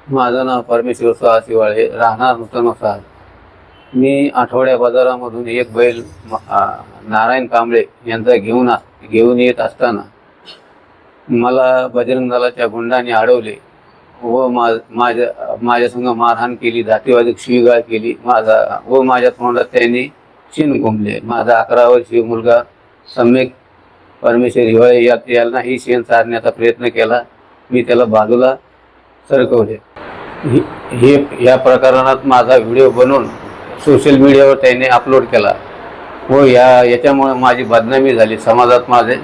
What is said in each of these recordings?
माझं नाव परमेश्वर सुहास हिवाळे, राहणार नूतन वसाहत. मी आठवड्या बाजारामधून एक बैल नारायण कांबळे यांचा घेऊन येत असताना मला बजरंग दलाच्या गुंडांनी अडवले व माझ्या संग मारहाण केली, जातीवादी शिवीगाळ केली. माझ्या तोंडात त्यांनी शिन घुमले. माझा 11 वर्षीय मुलगा सम्यक परमेश्वर हिवाळे याला ही शेण चारण्याचा प्रयत्न केला. मी त्याला बाजूला सरकवले. या प्रकरणात माझा व्हिडिओ बनवून सोशल मीडियावर त्याने अपलोड केला व याच्यामुळे माझी बदनामी झाली, समाजात माझे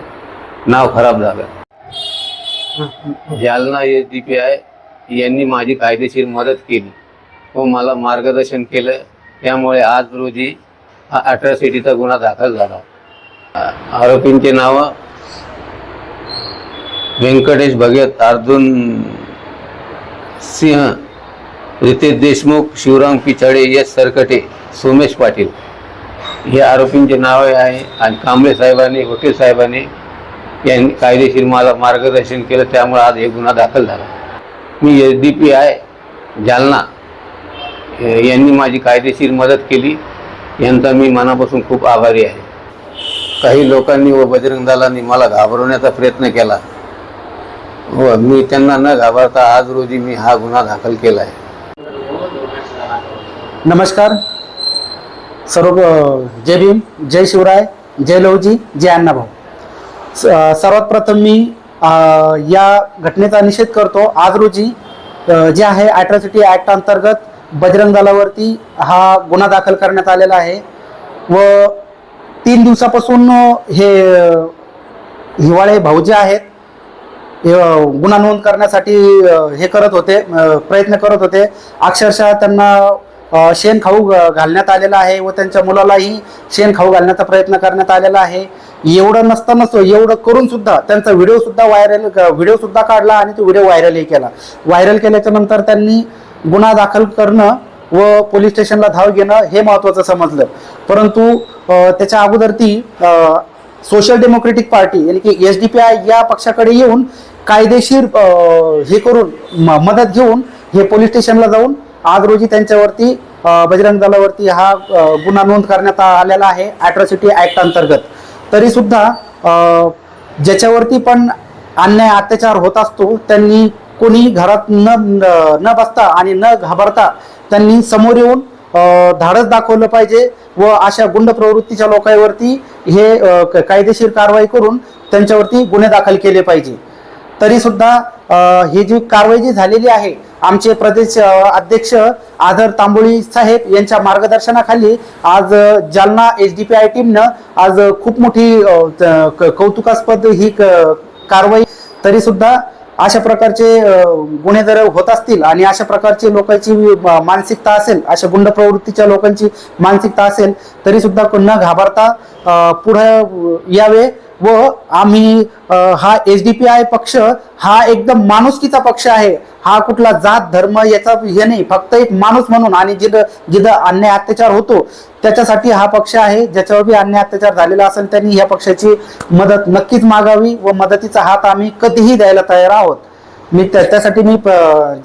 नाव खराब झालं. जालना SDPI यांनी माझी कायदेशीर मदत केली व मला मार्गदर्शन केलं. त्यामुळे आज रोजी अॅट्रॉसिटीचा गुन्हा दाखल झाला. आरोपींचे नाव व्यंकटेश भगत, अर्जुन सिंह, रितेश देशमुख, शिवराम पिछाडे, यश सरकटे, सोमेश पाटील हे आरोपींचे नावे आहे. आणि कांबळे साहेबांनी, वकील साहेबांनी यांनी कायदेशीर मला मार्गदर्शन केलं. त्यामुळे आज हे गुन्हा दाखल झाला. मी SDPI जालना यांनी माझी कायदेशीर मदत केली, यांचा मी मनापासून खूप आभारी आहे. काही लोकांनी व बजरंग दलांनी मला घाबरवण्याचा प्रयत्न केला व मी त्यांना न घाबरता आज रोजी मी हा गुन्हा दाखल केला आहे. नमस्कार सर्व, जय भीम, जय शिवराय, जय लवजी, जय अण्णाभाऊ. सर्वात प्रथम मी या घटनेचा निषेध करतो. आज रोजी जे आहे अॅट्रॉसिटी ॲक्ट अंतर्गत बजरंग दलावरती हा गुन्हा दाखल करण्यात आलेला आहे व 3 दिवसापासून हे हिवाळे भाऊ जे आहेत गुन्हा नोंद करण्यासाठी हे करत होते, प्रयत्न करत होते. अक्षरशः त्यांना शेण खाऊ घालण्यात आलेला आहे व त्यांच्या मुलालाही शेण खाऊ घालण्याचा प्रयत्न करण्यात आलेला आहे. एवढं नसताना एवढं करून सुद्धा त्यांचा व्हिडिओ सुद्धा काढला आणि तो व्हिडिओ व्हायरलही केला. व्हायरल केल्याच्या नंतर त्यांनी गुन्हा दाखल करणं व पोलीस स्टेशनला धाव घेणं हे महत्त्वाचं समजलं. परंतु त्याच्या अगोदर ती सोशल डेमोक्रेटिक पार्टी यानी की SDPI या पक्षाकडे येऊन कायदेशीर हे करून मदत घेऊन हे पोलीस स्टेशनला जाऊन आज रोजी त्यांच्यावरती बजरंग दलावरती हा गुन्हा नोंद करण्यात आलेला आहे अॅट्रॉसिटी ॲक्ट अंतर्गत. तरी सुद्धा ज्याच्यावरती पण अन्याय अत्याचार होत असतो त्यांनी कोणी घरात न बसता आणि न घाबरता त्यांनी समोर येऊन धाडस दाखवलं पाहिजे व अशा गुंड प्रवृत्तीच्या लोकांवरती हे कायदेशीर कारवाई करून त्यांच्यावरती गुन्हे दाखल केले पाहिजे. तरी सुद्धा ही जी कारवाई जी झालेली आहे, आमचे प्रदेश अध्यक्ष आदर तांबोळी साहेब यांच्या मार्गदर्शनाखाली आज जालना SDPI टीमनं आज खूप मोठी कौतुकास्पद ही कारवाई. तरी सुद्धा अशा प्रकारचे गुन्हे जर होत असतील आणि अशा प्रकारची लोकांची मानसिकता असेल, अशा गुंड प्रवृत्तीच्या लोकांची मानसिकता असेल, तरी सुद्धा न घाबरता पुढे यावे व आम्ही हा SDPI पक्ष हा एकदम माणुसकीचा पक्ष आहे. हा कुठला जात धर्म याचा हे नाही, फक्त एक माणूस म्हणून आणि जिथं अन्याय अत्याचार होतो त्याच्यासाठी हा पक्ष आहे. ज्याच्यावर बी अन्याय अत्याचार झालेला असेल त्यांनी या पक्षाची मदत नक्कीच मागावी व मदतीचा हात आम्ही कधीही द्यायला तयार आहोत. त्यासाठी मी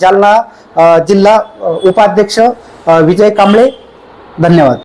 जालना जिल्हा उपाध्यक्ष विजय कांबळे, धन्यवाद.